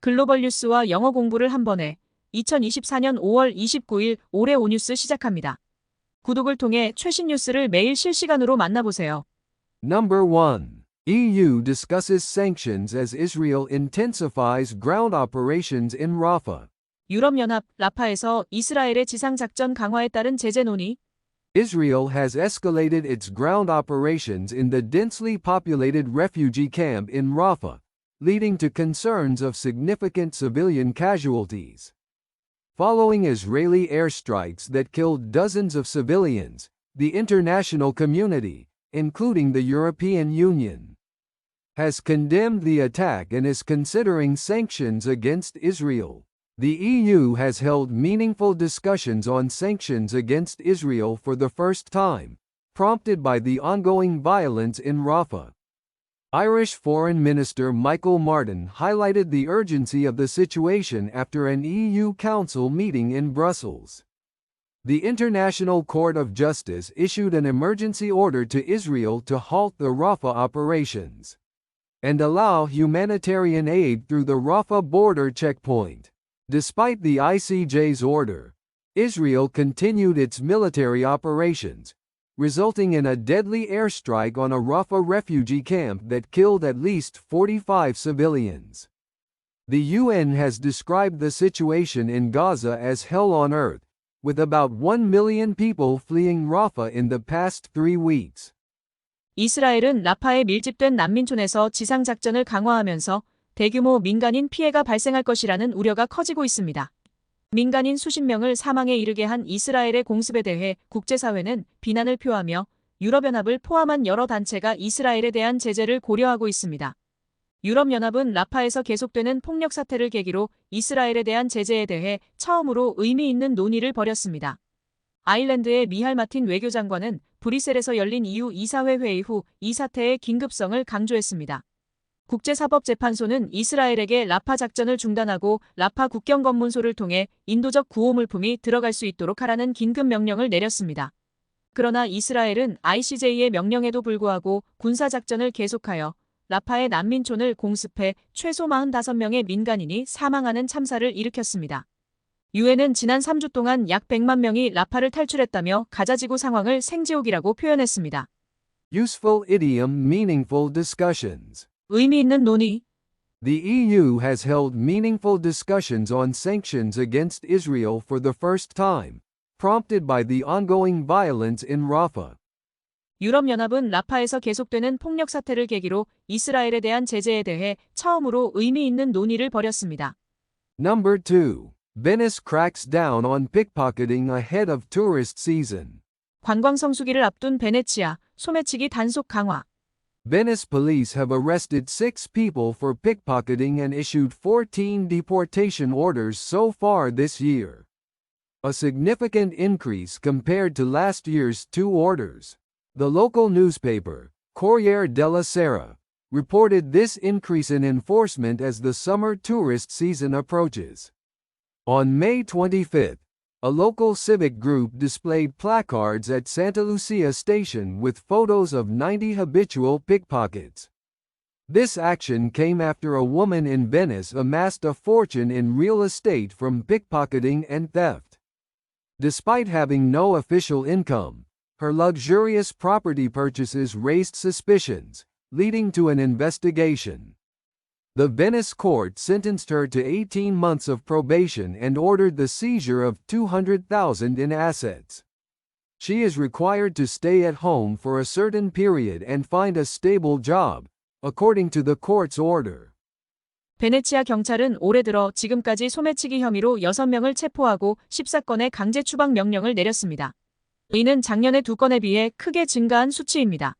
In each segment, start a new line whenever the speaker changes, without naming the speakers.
글로벌 뉴스와 영어 공부를 한 번에 2024년 5월 29일 올해 오뉴스 시작합니다. 구독을 통해 최신 뉴스를 매일 실시간으로 만나보세요.
Number 1. EU discusses sanctions as Israel intensifies ground operations in Rafah.
유럽연합 라파에서 이스라엘의 지상작전 강화에 따른 제재 논의.
Israel has escalated its ground operations in the densely populated refugee camp in Rafah, leading to concerns of significant civilian casualties. Following Israeli airstrikes that killed dozens of civilians, the international community, including the European Union, has condemned the attack and is considering sanctions against Israel. The EU has held meaningful discussions on sanctions against Israel for the first time, prompted by the ongoing violence in Rafah. Irish Foreign Minister Michael Martin highlighted the urgency of the situation after an EU Council meeting in Brussels. The International Court of Justice issued an emergency order to Israel to halt the Rafah operations and allow humanitarian aid through the Rafah border checkpoint. Despite the ICJ's order, Israel continued its military operations, resulting in a deadly airstrike on a Rafah refugee camp that killed at least 45 civilians. The UN has described the situation in Gaza as hell on earth, with about 1 million people fleeing Rafah in the past 3 weeks.
이스라엘은 라파에 밀집된 난민촌에서 지상작전을 강화하면서 대규모 민간인 피해가 발생할 것이라는 우려가 커지고 있습니다. 민간인 수십 명을 사망에 이르게 한 이스라엘의 공습에 대해 국제사회는 비난을 표하며 유럽연합을 포함한 여러 단체가 이스라엘에 대한 제재를 고려하고 있습니다. 유럽연합은 라파에서 계속되는 폭력 사태를 계기로 이스라엘에 대한 제재에 대해 처음으로 의미 있는 논의를 벌였습니다. 아일랜드의 미할 마틴 외교장관은 브뤼셀에서 열린 EU 이사회 회의 후 이 사태의 긴급성을 강조했습니다. 국제사법재판소는 이스라엘에게 라파 작전을 중단하고 라파 국경검문소를 통해 인도적 구호물품이 들어갈 수 있도록 하라는 긴급 명령을 내렸습니다. 그러나 이스라엘은 ICJ의 명령에도 불구하고 군사작전을 계속하여 라파의 난민촌을 공습해 최소 45명의 민간인이 사망하는 참사를 일으켰습니다. 유엔은 지난 3주 동안 약 100만 명이 라파를 탈출했다며 가자지구 상황을 생지옥이라고 표현했습니다.
Useful idiom, meaningful discussions.
의미 있는 논의.
The EU has held meaningful discussions on sanctions against Israel for the first time, prompted by the ongoing violence in Rafah.
유럽연합은 라파에서 계속되는 폭력 사태를 계기로 이스라엘에 대한 제재에 대해 처음으로 의미 있는 논의를 벌였습니다.
Number 2. Venice cracks down on pickpocketing ahead of tourist season.
관광 성수기를 앞둔 베네치아, 소매치기 단속 강화.
Venice police have arrested 6 people for pickpocketing and issued 14 deportation orders so far this year, a significant increase compared to last year's 2 orders. The local newspaper, Corriere della Sera, reported this increase in enforcement as the summer tourist season approaches. On May 25, a local civic group displayed placards at Santa Lucia station with photos of 90 habitual pickpockets. This action came after a woman in Venice amassed a fortune in real estate from pickpocketing and theft. Despite having no official income, her luxurious property purchases raised suspicions, leading to an investigation. The Venice court sentenced her to 18 months of probation and ordered the seizure of $200,000 in assets. She is required to stay at home for a certain period and find a stable job, according to the court's order.
베네치아 경찰은 올해 들어 지금까지 소매치기 혐의로 6명을 체포하고 14건의 강제 추방 명령을 내렸습니다. 이는 작년의 2건에 비해 크게 증가한 수치입니다.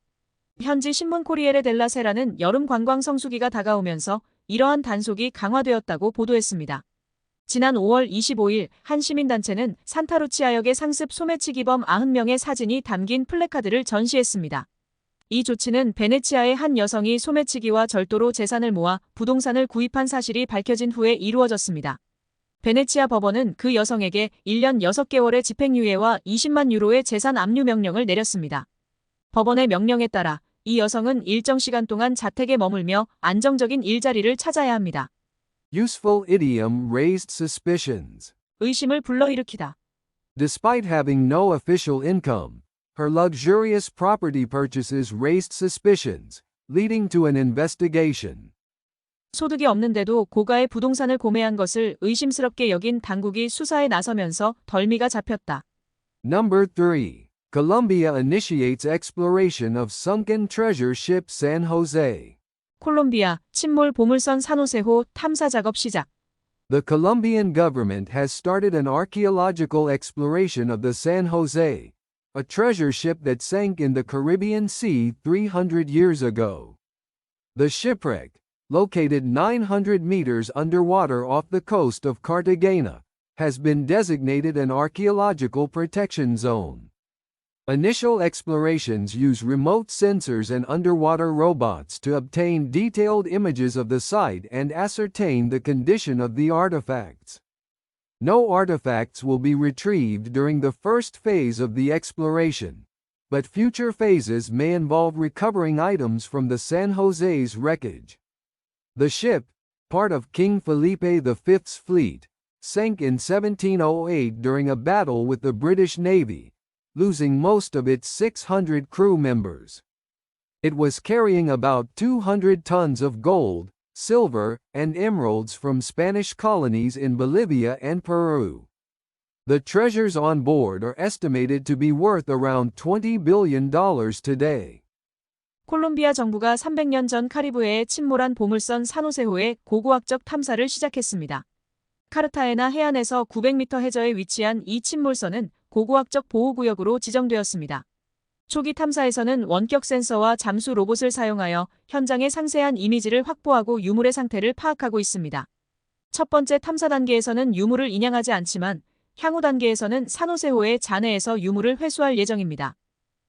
현지 신문 코리에레 델라 세라는 여름 관광 성수기가 다가오면서 이러한 단속이 강화되었다고 보도했습니다. 지난 5월 25일 한 시민단체는 산타루치아역의 상습 소매치기범 90명의 사진이 담긴 플래카드를 전시했습니다. 이 조치는 베네치아의 한 여성이 소매치기와 절도로 재산을 모아 부동산을 구입한 사실이 밝혀진 후에 이루어졌습니다. 베네치아 법원은 그 여성에게 1년 6개월의 집행유예와 20만 유로의 재산 압류 명령을 내렸습니다. 법원의 명령에 따라 이 여성은 일정 시간 동안 자택에 머물며 안정적인 일자리를 찾아야 합니다.
Useful idiom raised suspicions.
의심을 불러일으키다.
Despite having no official income, her luxurious property purchases raised suspicions, leading to an investigation.
소득이 없는데도 고가의 부동산을 구매한 것을 의심스럽게 여긴 당국이 수사에 나서면서 덜미가 잡혔다.
Number 3. Colombia initiates exploration of sunken treasure ship San Jose.
콜롬비아 침몰 보물선 산호세호 탐사 작업 시작.
The Colombian government has started an archaeological exploration of the San Jose, a treasure ship that sank in the Caribbean Sea 300 years ago. The shipwreck, located 900 meters underwater off the coast of Cartagena, has been designated an archaeological protection zone. Initial explorations use remote sensors and underwater robots to obtain detailed images of the site and ascertain the condition of the artifacts. No artifacts will be retrieved during the first phase of the exploration, but future phases may involve recovering items from the San Jose's wreckage. The ship, part of King Felipe V's fleet, sank in 1708 during a battle with the British Navy, losing most of its 600 crew members. It was carrying about 200 tons of gold, silver, and emeralds from Spanish colonies in Bolivia and Peru. The treasures on board are estimated to be worth around $20 billion today.
콜롬비아 정부가 300년 전 카리브해에 침몰한 보물선 산호세호의 고고학적 탐사를 시작했습니다. 카르타헤나 해안에서 900m 해저에 위치한 이 침몰선은 고고학적 보호구역으로 지정되었습니다. 초기 탐사에서는 원격 센서와 잠수 로봇을 사용하여 현장의 상세한 이미지를 확보하고 유물의 상태를 파악하고 있습니다. 첫 번째 탐사 단계에서는 유물을 인양하지 않지만 향후 단계에서는 산호세호의 잔해에서 유물을 회수할 예정입니다.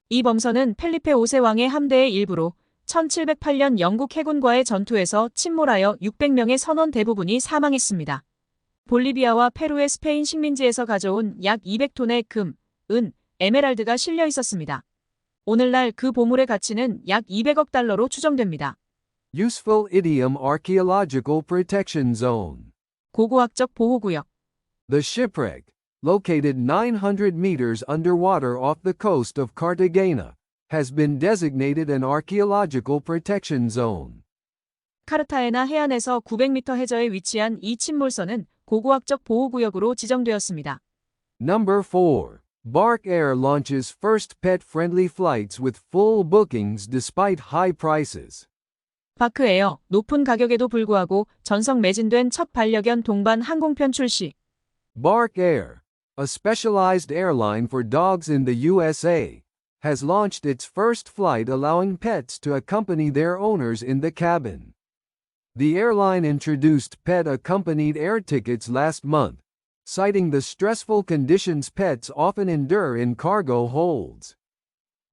이 범선은 펠리페 5세 왕의 함대의 일부로 1708년 영국 해군과의 전투에서 침몰하여 600명의 선원 대부분이 사망했습니다. 볼리비아와 페루의 스페인 식민지에서 가져온 약 200톤의 금, 은, 에메랄드가 실려 있었습니다. 오늘날 그 보물의 가치는 약 200억 달러로 추정됩니다.
Useful idiom archaeological protection zone.
고고학적 보호구역.
The shipwreck, located 900 meters underwater off the coast of Cartagena, has been designated an archaeological protection zone.
카르타헤나 해안에서 900m 해저에 위치한 이 침몰선은 고고학적 보호구역으로 지정되었습니다.
Number 4. Bark Air launches first pet-friendly flights with full bookings despite high prices.
바크에어, 높은 가격에도 불구하고 전석 매진된 첫 반려견 동반 항공편 출시.
Bark Air, a specialized airline for dogs in the USA, has launched its first flight allowing pets to accompany their owners in the cabin. The airline introduced pet-accompanied air tickets last month, citing the stressful conditions pets often endure in cargo holds.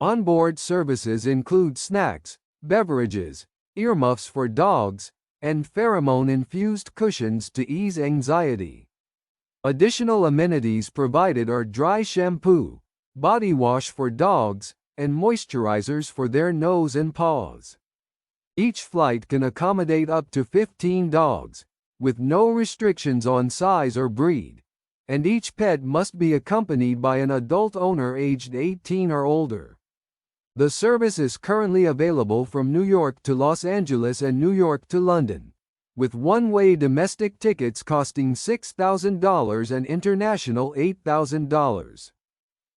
Onboard services include snacks, beverages, earmuffs for dogs, and pheromone-infused cushions to ease anxiety. Additional amenities provided are dry shampoo, body wash for dogs, and moisturizers for their nose and paws. Each flight can accommodate up to 15 dogs, with no restrictions on size or breed, and each pet must be accompanied by an adult owner aged 18 or older. The service is currently available from New York to Los Angeles and New York to London, with one-way domestic tickets costing $6,000 and international $8,000.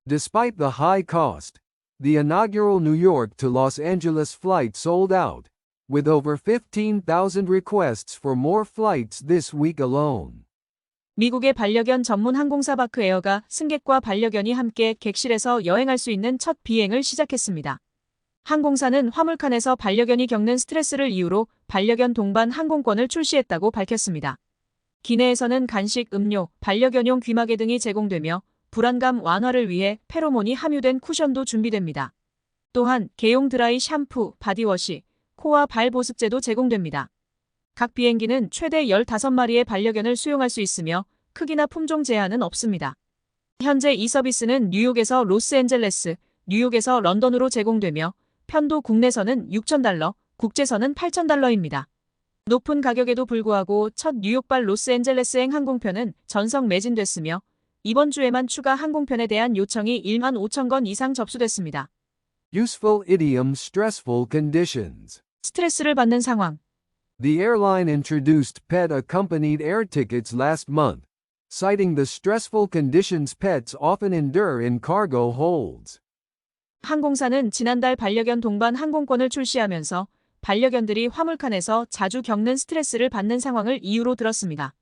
Despite the high cost, the inaugural New York to Los Angeles flight sold out, with over 15,000 requests for more flights this week alone.
미국의 반려견 전문 항공사 바크에어가 승객과 반려견이 함께 객실에서 여행할 수 있는 첫 비행을 시작했습니다. 항공사는 화물칸에서 반려견이 겪는 스트레스를 이유로 반려견 동반 항공권을 출시했다고 밝혔습니다. 기내에서는 간식, 음료, 반려견용 귀마개 등이 제공되며 불안감 완화를 위해 페로몬이 함유된 쿠션도 준비됩니다. 또한 개용 드라이 샴푸, 바디워시, 코와 발 보습제도 제공됩니다. 각 비행기는 최대 15마리의 반려견을 수용할 수 있으며 크기나 품종 제한은 없습니다. 현재 이 서비스는 뉴욕에서 로스앤젤레스, 뉴욕에서 런던으로 제공되며 편도 국내선은 $6,000, 국제선은 $8,000입니다. 높은 가격에도 불구하고 첫 뉴욕발 로스앤젤레스행 항공편은 전석 매진됐으며 이번 주에만 추가 항공편에 대한 요청이 1만 5천 건 이상 접수됐습니다.
Useful idiom stressful conditions.
스트레스를 받는 상황.
The airline introduced pet-accompanied air tickets last month, citing the stressful conditions pets often endure in cargo holds.
항공사는 지난달 반려견 동반 항공권을 출시하면서 반려견들이 화물칸에서 자주 겪는 스트레스를 받는 상황을 이유로 들었습니다.